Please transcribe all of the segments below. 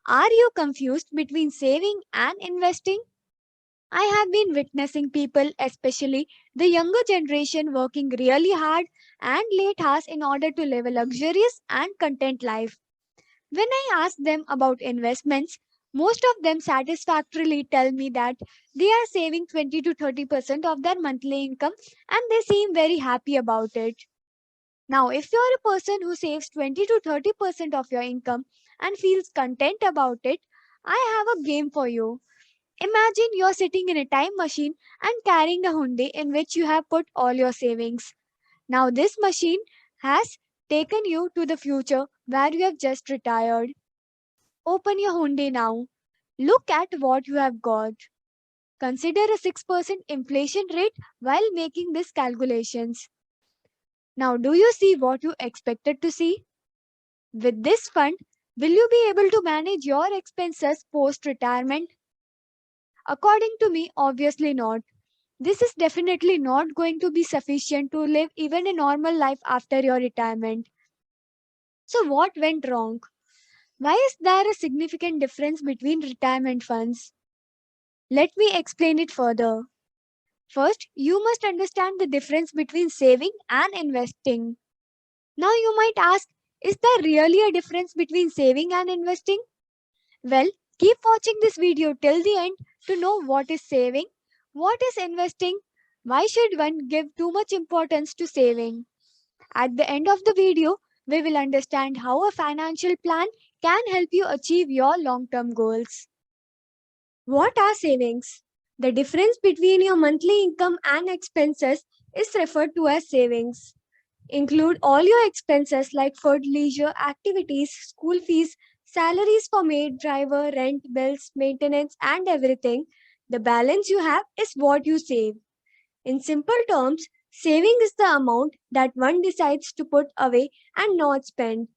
Are you confused between saving and investing? I have been witnessing people, especially the younger generation, working really hard and late hours in order to live a luxurious and content life. When I ask them about investments, most of them satisfactorily tell me that they are saving 20 to 30% of their monthly income and they seem very happy about it. Now, if you are a person who saves 20 to 30% of your income and feels content about it, I have a game for you. Imagine you're sitting in a time machine and carrying a Hyundai in which you have put all your savings. Now, this machine has taken you to the future where you have just retired. Open your Hyundai now. Look at what you have got. Consider a 6% inflation rate while making these calculations. Now, do you see what you expected to see? With this fund, will you be able to manage your expenses post retirement? According to me, obviously not. This is definitely not going to be sufficient to live even a normal life after your retirement. So, what went wrong? Why is there a significant difference between retirement funds? Let me explain it further. First, you must understand the difference between saving and investing. Now, you might ask, is there really a difference between saving and investing? Well, keep watching this video till the end to know what is saving, what is investing, why should one give too much importance to saving. At the end of the video, we will understand how a financial plan can help you achieve your long term goals. What are savings? The difference between your monthly income and expenses is referred to as savings. Include all your expenses like food, leisure, activities, school fees, salaries for maid, driver, rent, bills, maintenance, and everything. The balance you have is what you save. In simple terms, saving is the amount that one decides to put away and not spend.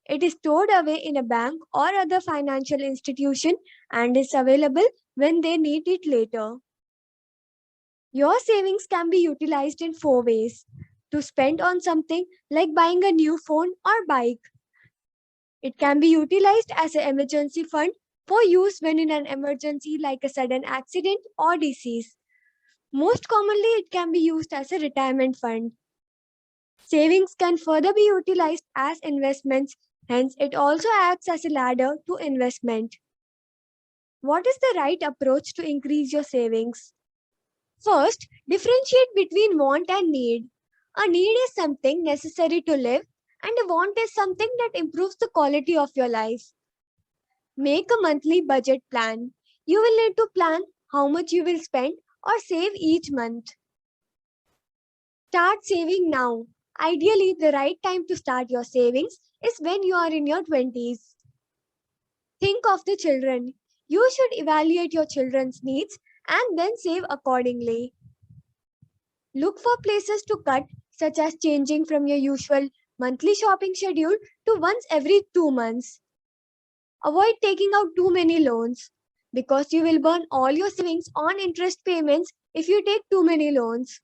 It is stored away in a bank or other financial institution and is available when they need it later. Your savings can be utilized in four ways: to spend on something like buying a new phone or bike. It can be utilized as an emergency fund for use when in an emergency like a sudden accident or disease. Most commonly, it can be used as a retirement fund. Savings can further be utilized as investments, hence, it also acts as a ladder to investment. What is the right approach to increase your savings? First, differentiate between want and need. A need is something necessary to live, and a want is something that improves the quality of your life. Make a monthly budget plan. You will need to plan how much you will spend or save each month. Start saving now. Ideally, the right time to start your savings is when you are in your 20s. Think of the children. You should evaluate your children's needs and then save accordingly. Look for places to cut, such as changing from your usual monthly shopping schedule to once every 2 months. Avoid taking out too many loans because you will burn all your savings on interest payments if you take too many loans.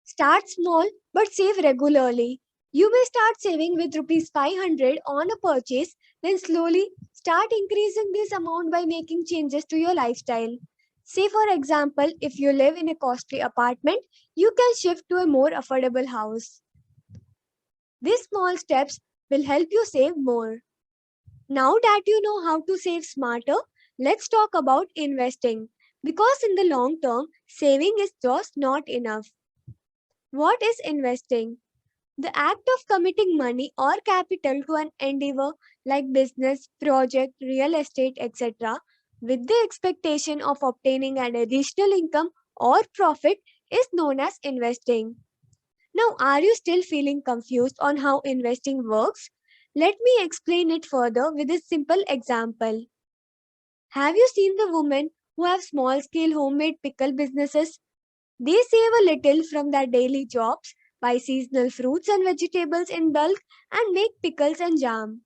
Start small but save regularly. You may start saving with rupees 500 on a purchase, then slowly start increasing this amount by making changes to your lifestyle. Say, for example, if you live in a costly apartment, you can shift to a more affordable house. These small steps will help you save more. Now that you know how to save smarter, let's talk about investing. Because in the long term, saving is just not enough. What is investing? The act of committing money or capital to an endeavor like business, project, real estate, etc., with the expectation of obtaining an additional income or profit is known as investing. Now, are you still feeling confused on how investing works? Let me explain it further with a simple example. Have you seen the women who have small scale homemade pickle businesses? They save a little from their daily jobs, buy seasonal fruits and vegetables in bulk, and make pickles and jam.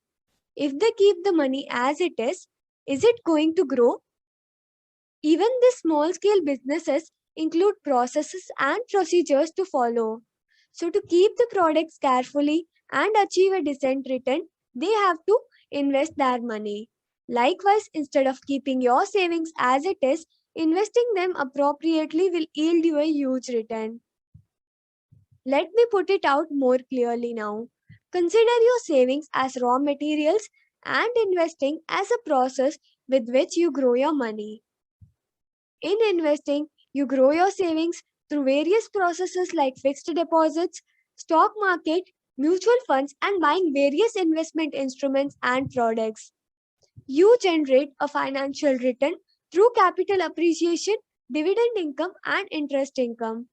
If they keep the money as it is it going to grow? Even the small scale businesses include processes and procedures to follow. So, to keep the products carefully and achieve a decent return, they have to invest their money. Likewise, instead of keeping your savings as it is, investing them appropriately will yield you a huge return. Let me put it out more clearly now. Consider your savings as raw materials and investing as a process with which you grow your money. In investing, you grow your savings through various processes like fixed deposits, stock market, mutual funds, and buying various investment instruments and products. You generate a financial return through capital appreciation, dividend income, and interest income.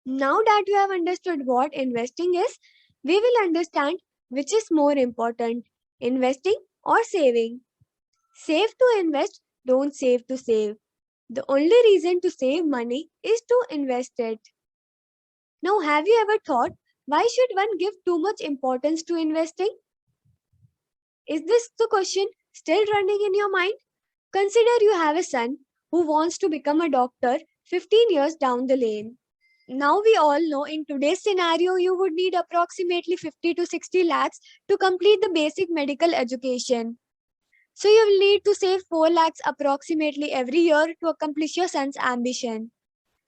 Now that you have understood what investing is, we will understand which is more important, investing or saving. Save to invest, don't save to save. The only reason to save money is to invest it. Now, have you ever thought why should one give too much importance to investing? Is this the question still running in your mind? Consider you have a son who wants to become a doctor 15 years down the lane. Now we all know in today's scenario you would need approximately 50 to 60 lakhs to complete the basic medical education. So you will need to save 4 lakhs approximately every year to accomplish your son's ambition.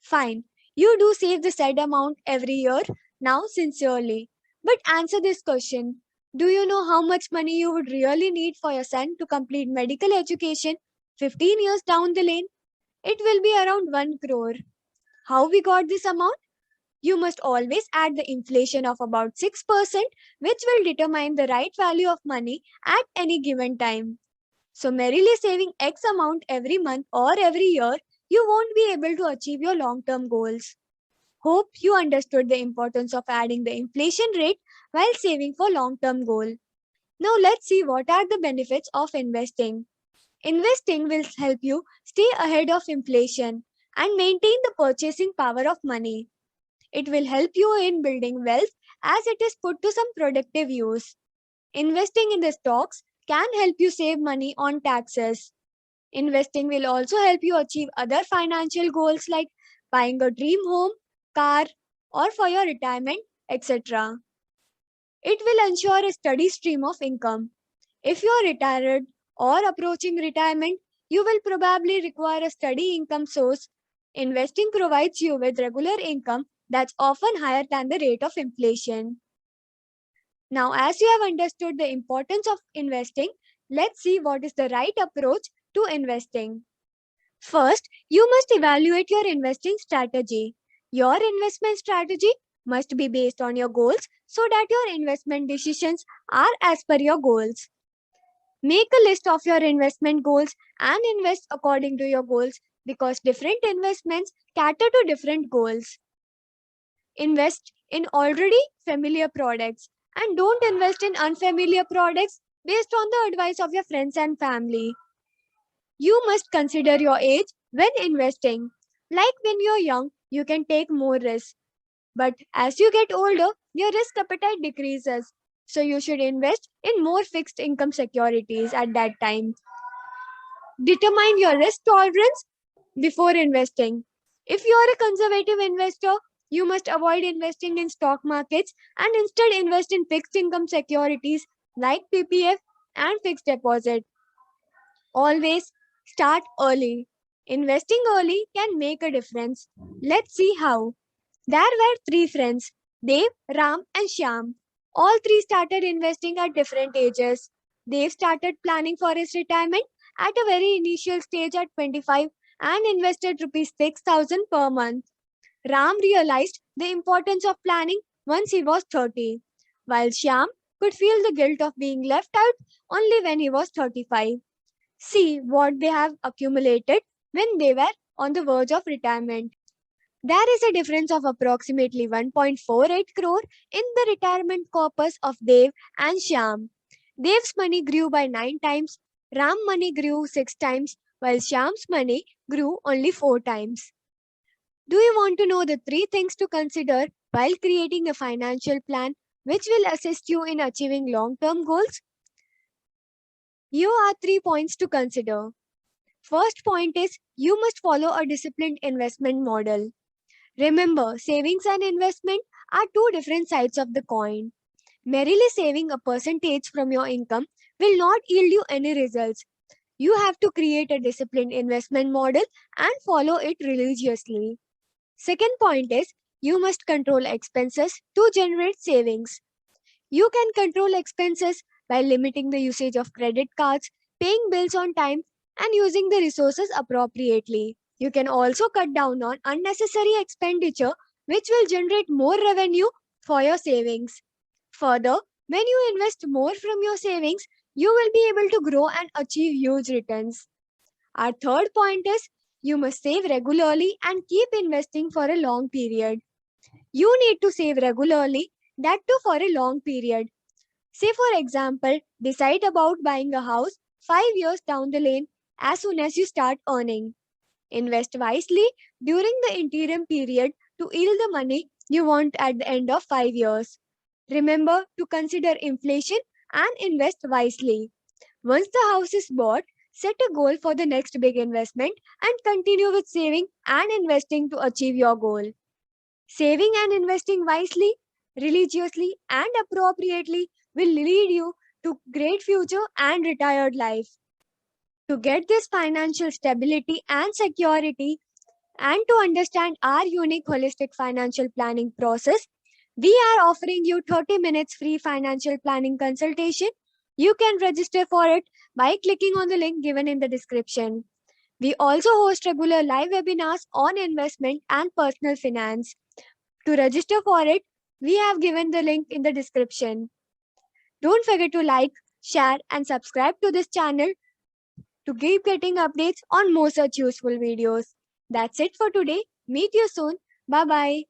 Fine, you do save the said amount every year now sincerely. But answer this question. Do you know how much money you would really need for your son to complete medical education 15 years down the lane? It will be around 1 crore. How we got this amount? You must always add the inflation of about 6%, which will determine the right value of money at any given time. So, merely saving X amount every month or every year, you won't be able to achieve your long term goals. Hope you understood the importance of adding the inflation rate while saving for long term goal. Now, let's see what are the benefits of investing. Investing will help you stay ahead of inflation and maintain the purchasing power of money. It will help you in building wealth as it is put to some productive use. Investing in the stocks can help you save money on taxes. Investing will also help you achieve other financial goals like buying a dream home, car, or for your retirement, etc. It will ensure a steady stream of income. If you are retired or approaching retirement, you will probably require a steady income source. Investing provides you with regular income that's often higher than the rate of inflation. Now, as you have understood the importance of investing, let's see what is the right approach to investing. First, you must evaluate your investing strategy. Your investment strategy must be based on your goals so that your investment decisions are as per your goals. Make a list of your investment goals and invest according to your goals because different investments cater to different goals. Invest in already familiar products and don't invest in unfamiliar products based on the advice of your friends and family. You must consider your age when investing. Like when you're young, you can take more risks. But as you get older, your risk appetite decreases. So you should invest in more fixed income securities at that time. Determine your risk tolerance before investing. If you are a conservative investor, you must avoid investing in stock markets and instead invest in fixed income securities like PPF and fixed deposit. Always start early. Investing early can make a difference. Let's see how. There were three friends, Dev, Ram, and Shyam. All three started investing at different ages. Dev started planning for his retirement at a very initial stage at 25 and invested rupees 6,000 per month. Ram realized the importance of planning once he was 30, while Shyam could feel the guilt of being left out only when he was 35. See what they have accumulated when they were on the verge of retirement. There is a difference of approximately 1.48 crore in the retirement corpus of Dev and Shyam. Dev's money grew by 9 times, Ram money grew 6 times, while Shyam's money grew only 4 times. Do you want to know the 3 things to consider while creating a financial plan which will assist you in achieving long term goals? Here are 3 points to consider. First point is you must follow a disciplined investment model. Remember, savings and investment are two different sides of the coin. Merely saving a percentage from your income will not yield you any results. You have to create a disciplined investment model and follow it religiously. Second point is you must control expenses to generate savings. You can control expenses by limiting the usage of credit cards, paying bills on time, and using the resources appropriately. You can also cut down on unnecessary expenditure, which will generate more revenue for your savings. Further, when you invest more from your savings, you will be able to grow and achieve huge returns. Our third point is you must save regularly and keep investing for a long period. You need to save regularly, that too for a long period. Say, for example, decide about buying a house 5 years down the lane as soon as you start earning. Invest wisely during the interim period to yield the money you want at the end of 5 years. Remember to consider inflation and invest wisely. Once the house is bought, set a goal for the next big investment and continue with saving and investing to achieve your goal. Saving and investing wisely, religiously, and appropriately will lead you to great future and retired life. To get this financial stability and security and to understand our unique holistic financial planning process, we are offering you 30 minutes free financial planning consultation. You can register for it by clicking on the link given in the description. We also host regular live webinars on investment and personal finance. To register for it, we have given the link in the description. Don't forget to like, share, and subscribe to this channel to keep getting updates on more such useful videos. That's it for today. Meet you soon. Bye bye.